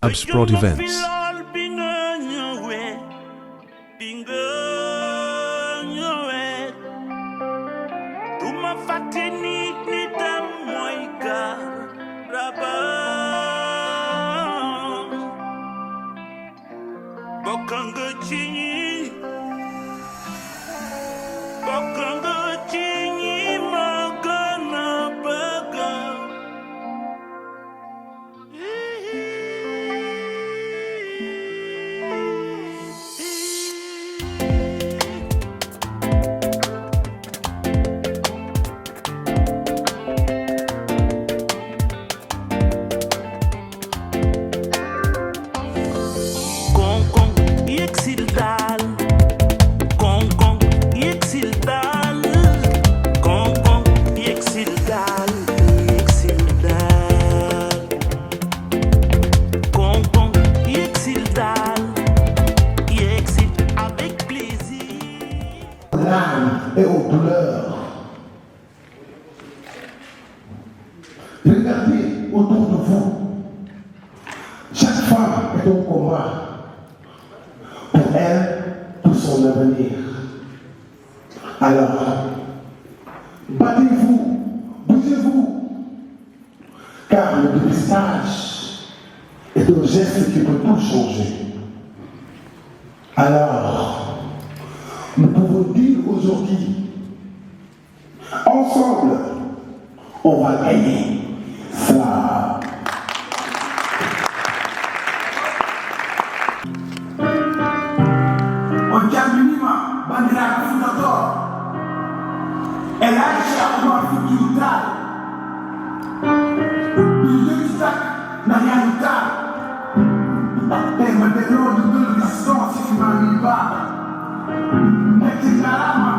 HubSpot events. Et aux douleurs. Regardez autour de vous. Chaque femme est au combat pour elle, pour son avenir. Alors, battez-vous, bougez-vous, car le dépistage est un geste qui peut tout changer. Alors, nous pouvons dire aujourd'hui, ensemble, on va gagner. Cela. On termine, bandira fondateur. Elle a été à moi futur. Il est là, n'a rien de tard. Et me déroule de distance si tu m'arrives pas. Metti carama,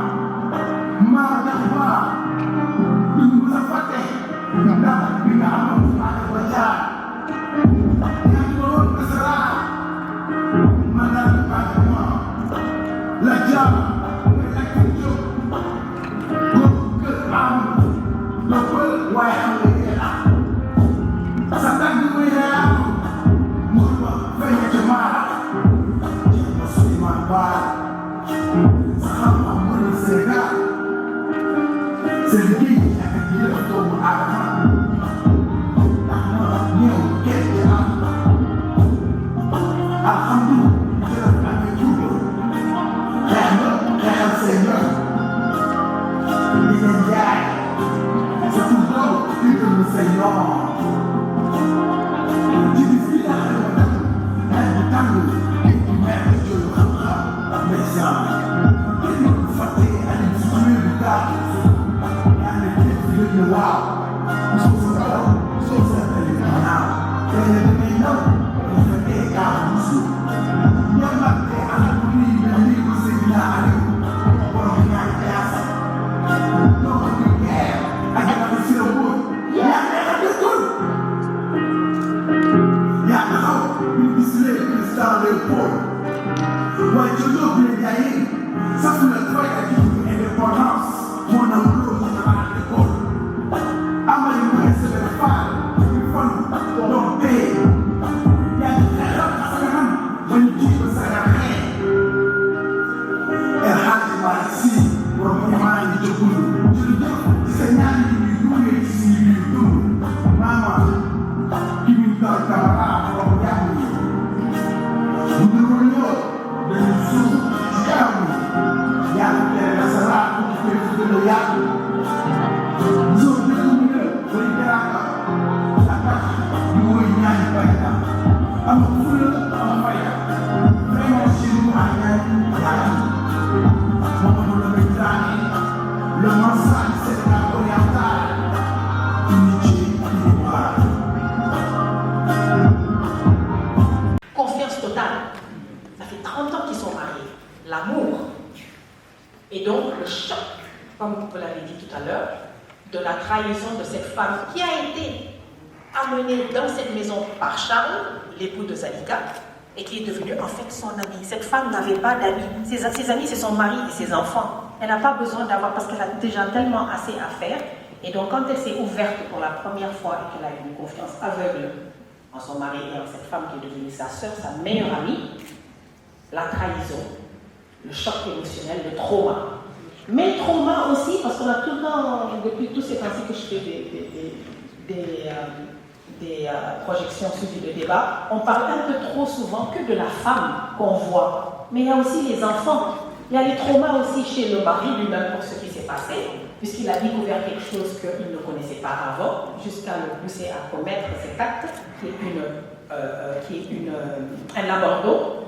marahaba, dimulafate, dapat bina amat wajah. Yang turun keserah, mana agama, lajam, lekujud, gokul am, gokul wayang lehera. Satan dunia, murba, fenya cemara, musliman barat. Confiance totale. Ça fait 30 ans qu'ils sont mariés. L'amour. Et donc le choc, comme vous l'avez dit tout à l'heure, de la trahison de cette femme qui a été amenée dans cette maison par Charles, l'époux de Zalika, et qui est devenu en fait son ami. Cette femme n'avait pas d'amis. Ses amis, c'est son mari et ses enfants. Elle n'a pas besoin d'avoir, parce qu'elle a déjà tellement assez à faire. Et donc, quand elle s'est ouverte pour la première fois et qu'elle a eu une confiance aveugle en son mari et en cette femme qui est devenue sa sœur, sa meilleure amie, la trahison, le choc émotionnel, le trauma. Mais trauma aussi, parce qu'on a tout le temps, depuis tous ces temps-ci que je fais des projections suivies de débats, on parle un peu trop souvent que de la femme qu'on voit. Mais il y a aussi les enfants. Il y a les traumas aussi chez le mari lui-même pour ce qui s'est passé, puisqu'il a découvert quelque chose qu'il ne connaissait pas avant, jusqu'à le pousser à commettre cet acte, qui est un abordeau.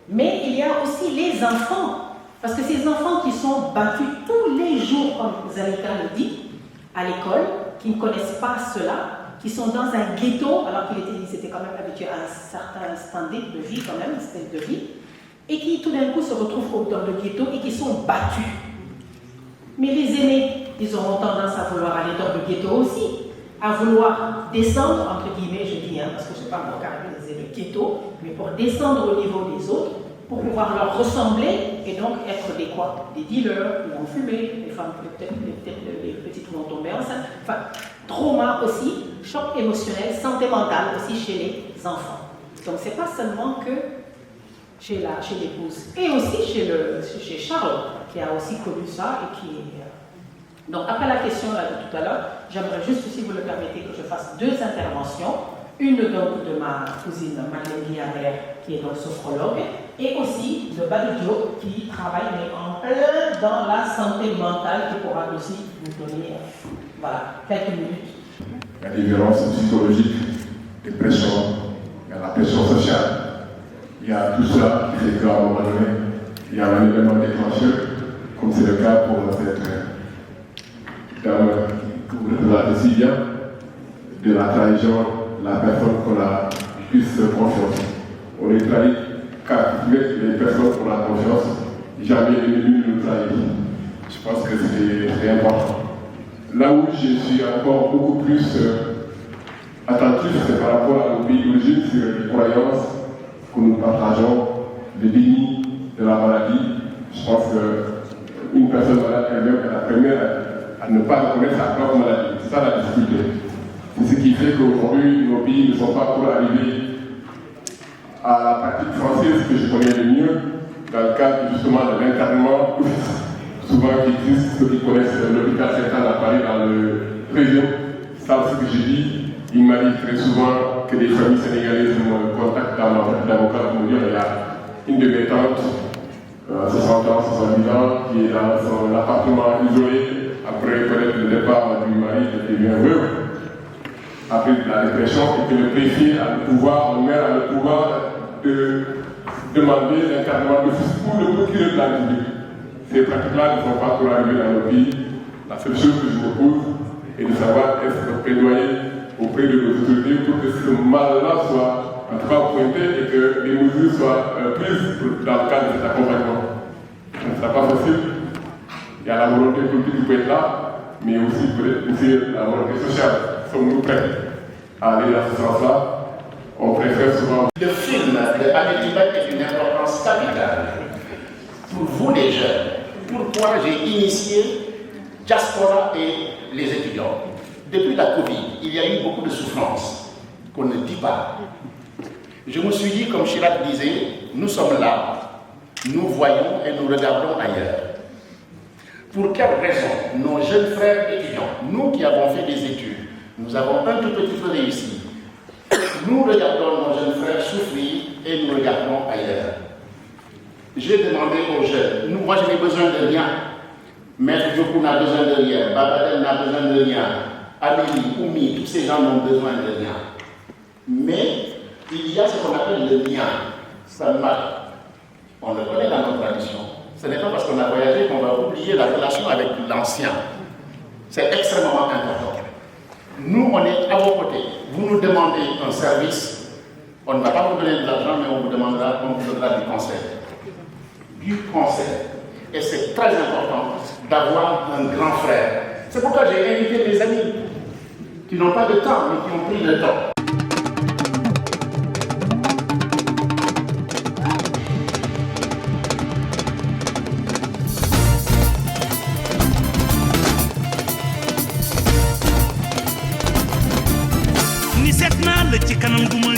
Mais il y a aussi les enfants, parce que ces enfants qui sont battus tous les jours, comme Zalika le dit, à l'école, qui ne connaissent pas cela, qui sont dans un ghetto, alors qu'ils étaient quand même habitués à un certain standard de vie, quand même, un style de vie, et qui tout d'un coup se retrouvent dans le ghetto et qui sont battus. Mais les aînés, ils auront tendance à vouloir aller dans le ghetto aussi, à vouloir descendre, entre guillemets, je dis, parce que je ne sais pas encore caractériser le ghetto, mais pour descendre au niveau des autres, pour pouvoir leur ressembler et donc être des quoi? Des dealers qui vont fumer, les femmes peut-être les petites vont tomber enceintes. Enfin, trauma aussi, choc émotionnel, santé mentale aussi chez les enfants. Donc c'est pas seulement que chez l'épouse, et aussi chez Charles, qui a aussi connu ça et qui est... Donc après la question là, de tout à l'heure, j'aimerais juste, si vous le permettez, que je fasse 2 interventions. Une donc de ma cousine Madeleine Guillaber, qui est donc sophrologue, et aussi de Badou Diop, qui travaille mais en plein dans la santé mentale, qui pourra aussi vous donner quelques minutes. Il y a des violences psychologiques, des pressions, il y a la pression sociale, il y a tout cela qui fait qu'à un moment donné, il y a un élément déclencheur, comme c'est le cas pour cette dame que vous représentez si bien, de la trahison. La personne qu'on a plus confiance. On est trahi car les personnes qu'on a confiance, jamais l'ennemi ne nous trahit. Je pense que c'est important. Là où je suis encore beaucoup plus attentif, c'est par rapport à nos pays d'origine sur les croyances que nous partageons, les dénis de la maladie. Je pense qu'une personne malade elle-même est la première à ne pas reconnaître sa propre maladie. C'est ça la difficulté. C'est ce qui fait qu'aujourd'hui, nos pays ne sont pas encore arrivés à la pratique française que je connais le mieux, dans le cadre justement de l'internement, souvent qui existe, ceux qui connaissent l'hôpital central à Paris dans le 13e, savent ce que je dis. Il m'arrive très souvent que des familles sénégalaises me contactent dans ma pratique d'avocat pour me dire il y a une de mes tantes, 60 ans, 70 ans, qui est dans son appartement isolé, après connaître le départ du mari qui devient veuve. Après la dépression, et que le préfet a le pouvoir, le maire a le pouvoir de demander l'internement de fils pour le procureur de la République. Ces pratiques-là ne sont pas encore arrivées dans nos pays. La seule chose que je me pose est de savoir est-ce que plaidoyer auprès de nos autorités pour que ce mal-là soit en tout cas pointé et que les mesures soient prises dans le cadre de cet accompagnement. Ce ne sera pas facile. Il y a la volonté politique qui peut être là, mais aussi peut-être aussi la volonté sociale. Sommes-nous prêts à aller dans ce sens-là? On préfère souvent. Le film de Amélie Beck est d'une importance capitale pour vous les jeunes. Pourquoi j'ai initié Diaspora et les étudiants? Depuis la Covid, il y a eu beaucoup de souffrances qu'on ne dit pas. Je me suis dit, comme Chirac disait, nous sommes là, nous voyons et nous regardons ailleurs. Pour quelles raisons nos jeunes frères étudiants, nous qui avons fait des études, nous avons un tout petit peu réussi. Nous regardons nos jeunes frères souffrir et nous regardons ailleurs. J'ai demandé aux jeunes, moi je n'ai besoin de rien. Maître Djokou n'a besoin de rien, Babadem n'a besoin de rien, Amélie, Oumi, tous ces gens n'ont besoin de rien. Mais il y a ce qu'on appelle le lien. Ça marche. On le connaît dans notre tradition. Ce n'est pas parce qu'on a voyagé qu'on va oublier la relation avec l'ancien. C'est extrêmement important. Nous, on est à vos côtés. Vous nous demandez un service, on ne va pas vous donner de l'argent, mais on vous donnera du conseil. Du conseil. Et c'est très important d'avoir un grand frère. C'est pourquoi j'ai invité des amis qui n'ont pas de temps, mais qui ont pris le temps. ni seet naa la ci kanam du ma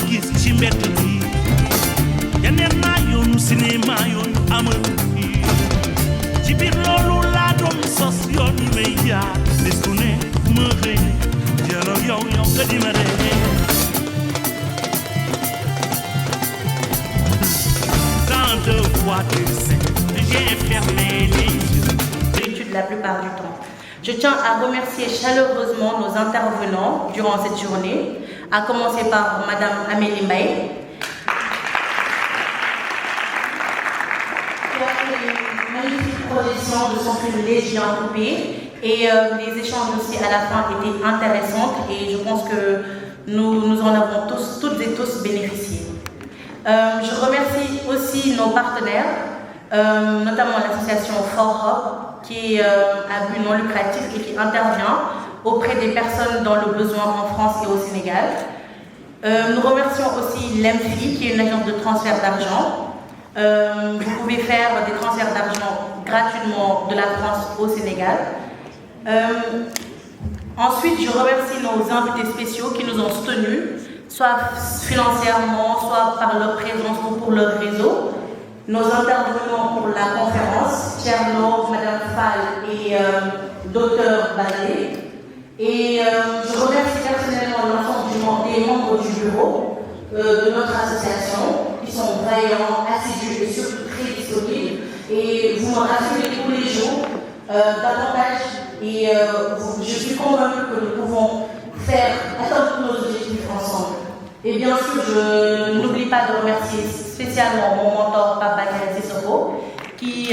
La plupart du temps. Je tiens à remercier chaleureusement nos intervenants durant cette journée, à commencer par Madame Amélie Mbaye, qui a fait une magnifique projection de son film Les Géants Coupés, et les échanges aussi à la fin étaient intéressants et je pense que nous en avons toutes et tous bénéficié. Je remercie aussi nos partenaires, notamment l'association For Hub, qui est à but non lucratif et qui intervient auprès des personnes dans le besoin en France et au Sénégal. Nous remercions aussi l'EMFI, qui est une agence de transfert d'argent. Vous pouvez faire des transferts d'argent gratuitement de la France au Sénégal. Ensuite, je remercie nos invités spéciaux qui nous ont soutenus, soit financièrement, soit par leur présence ou pour leur réseau. Nos intervenants pour la conférence, Tcherno, Madame Fall et Dr Balé. Et je remercie personnellement l'ensemble des membres du bureau de notre association, qui sont vaillants, assidus et surtout très disponibles. Et vous me rassurez tous les jours davantage. Et je suis convaincue que nous pouvons faire atteindre nos objectifs ensemble. Et bien sûr, je n'oublie pas de remercier spécialement mon mentor, Papa Bakary Sissoko, qui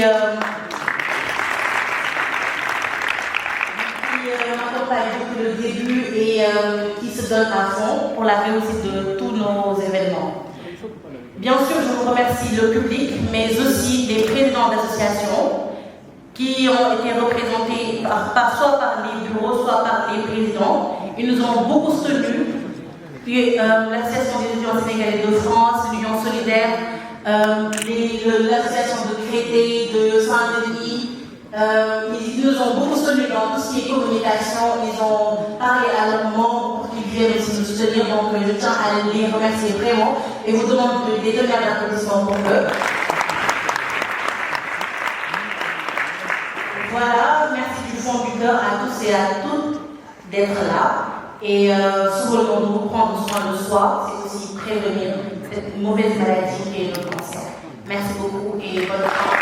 m'accompagne depuis le début et qui se donne à fond pour la réussite de tous nos événements. Bien sûr, je vous remercie le public, mais aussi les présidents d'associations qui ont été représentés soit par les bureaux, soit par les présidents. Ils nous ont beaucoup soutenus. Puis l'association des étudiants sénégalais de France, l'Union solidaire, l'association de Créteil, de Saint-Denis, ils nous ont beaucoup soutenus dans tout ce qui est communication. Ils ont parlé à leurs membres pour qu'ils viennent aussi nous soutenir. Donc je tiens à les remercier vraiment et vous demande des tonnerres d'applaudissements pour eux. Voilà, merci du fond du cœur à tous et à toutes d'être là. Et souvent, nous prendre soin de soi, c'est aussi prévenir cette mauvaise maladie qui est le cancer. Merci beaucoup et bonne chance.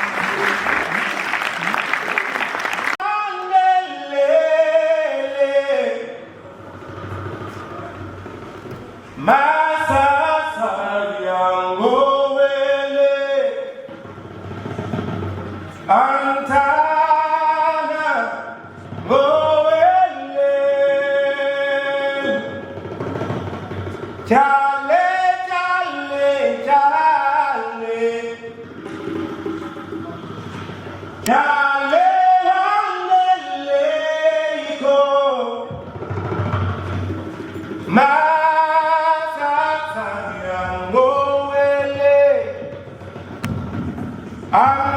I'm